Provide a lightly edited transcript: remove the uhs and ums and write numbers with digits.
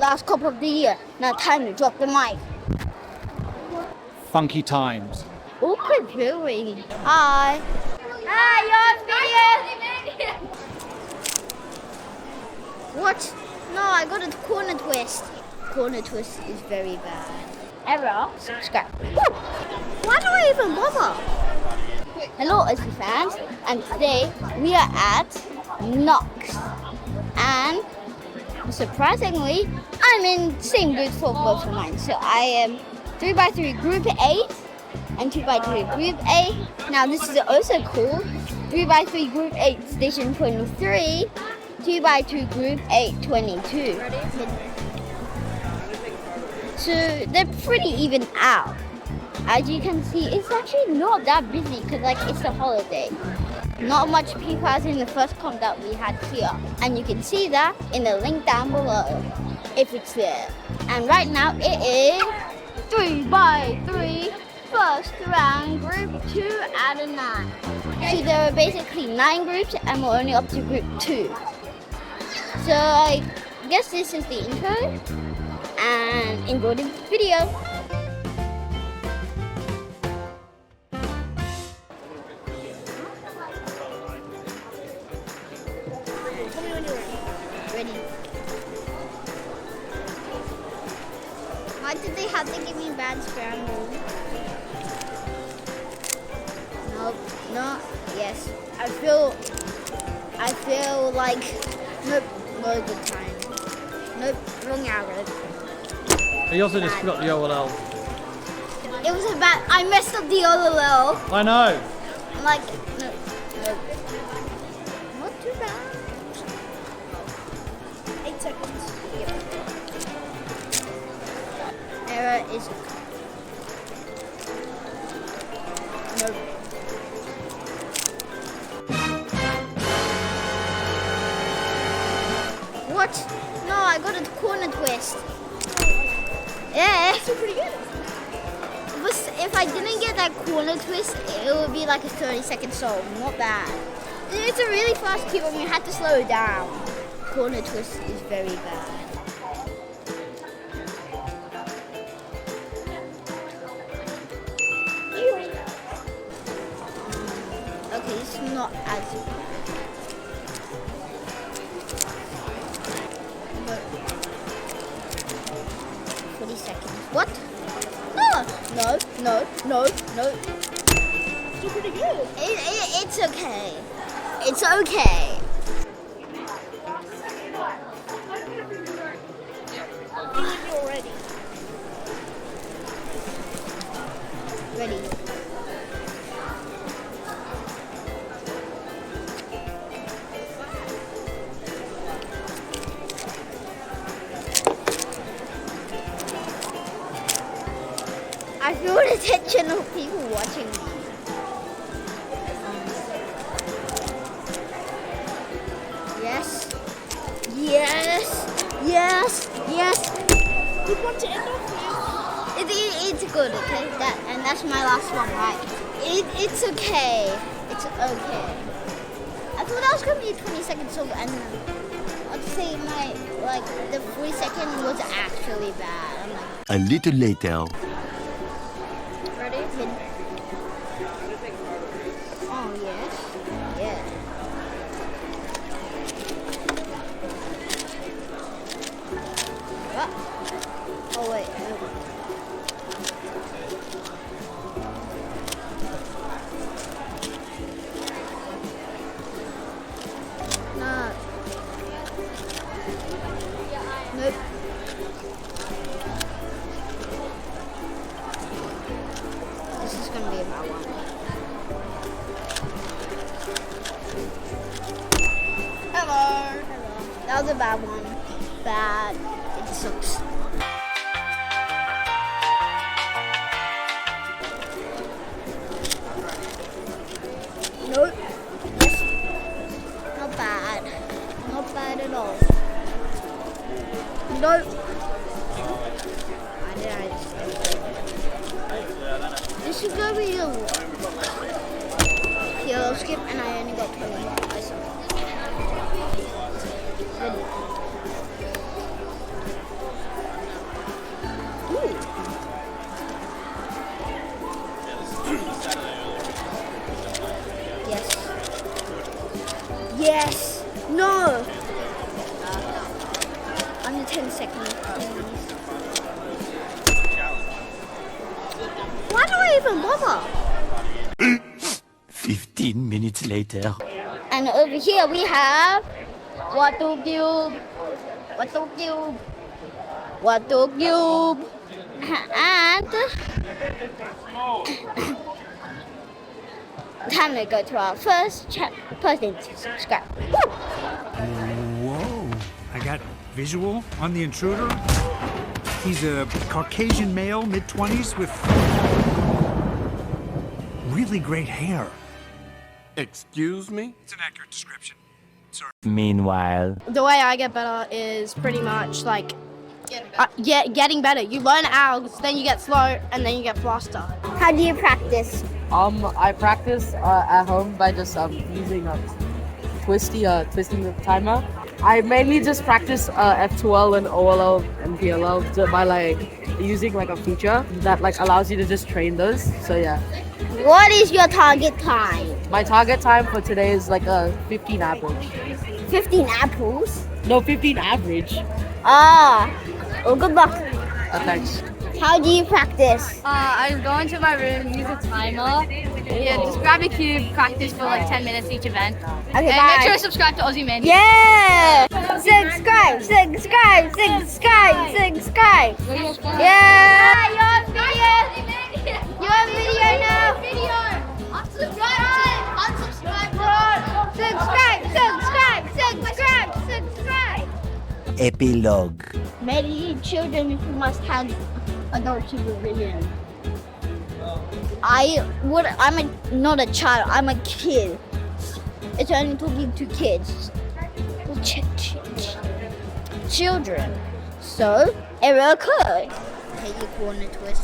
last couple of the year. Now time to drop the mic. Funky times. Awkward viewing. Hi. Hi, you're on video. What? No, I got a corner twist. Corner twist is very bad. Error. Subscribe. Why do I even bother? Hello, Aussie fans, and today we are at Knox, and surprisingly, I'm in same group for both of mine. So I am 3x3 Group 8 and 2x2 Group A. Now this is also cool. 3x3 Group 8 Station 23, 2x2 Group 8 22. So they're pretty even out. As you can see, it's actually not that busy because it's a holiday. Not much people as in the first comp that we had here. And you can see that in the link down below, if it's there. And right now it is 3x3 first round group 2 out of 9. So there are basically 9 groups and we're only up to group 2. So I guess this is the intro and enjoy the video. Ready. Why did they have to give me bad scramble? Nope, no, yes. I feel like, nope, no good time. Nope, wrong arrow. He also just forgot the OLL. It was a bad, I messed up the OLL. I know. I'm like, nope, nope. Not too bad. 8 seconds. Yep. Error is nope. What? No, I got a corner twist. Yeah. That's pretty good. If I didn't get that corner twist, it would be like a 30-second solve. Not bad. It's a really fast cube and we had to slow it down. Corner twist is very bad. Okay, it's not as bad. 40 seconds. What? No. You're pretty good. It's okay. It's okay. You're ready. Ready. I feel the tension of people watching me. Yes. You want to end off here? It's good, okay? That's my last one, right? It's okay. It's okay. I thought that was gonna be a 20-second song, and I'd say the 40-second was actually bad. I'm like, a little later. ready? Oh yes. Yeah. What? Oh wait. No. Nope. This is gonna be a bad one. Hello. That was a bad one. Bad. It sucks. Nope. Yes. Not bad. Not bad at all. Nope. This is gonna be a PLL skip, and I only got 20. I suck. Ready. Under 10 seconds. Why do I even bother? 15 minutes later. And over here we have PiCube, and time to go to our first person to subscribe. Whoa, I got visual on the intruder. He's a Caucasian male, mid-20s with really great hair. Excuse me? It's an accurate description. Sorry. Meanwhile. The way I get better is pretty much like getting better. You learn algs, then you get slow, and then you get faster. How do you practice? I practice at home by just using a twisting the timer. I mainly just practice F2L and OLL and PLL by like using like a feature that like allows you to just train those. So yeah. What is your target time? My target time for today is like a 15 average. 15 apples? No, 15 average. Ah, well, good luck. Thanks. How do you practice? I go into my room, use a timer. Yeah, just grab a cube, practice for like 10 minutes each event. Okay, And bye. make sure to subscribe to Ozymandias. Yeah! Subscribe! Yeah! You're on video! You're on video now! Subscribe! Epilogue. Many children must have adult supervision. I'm not a child, I'm a kid. It's only talking to kids. Children. So, error occurred. Take your corner twist.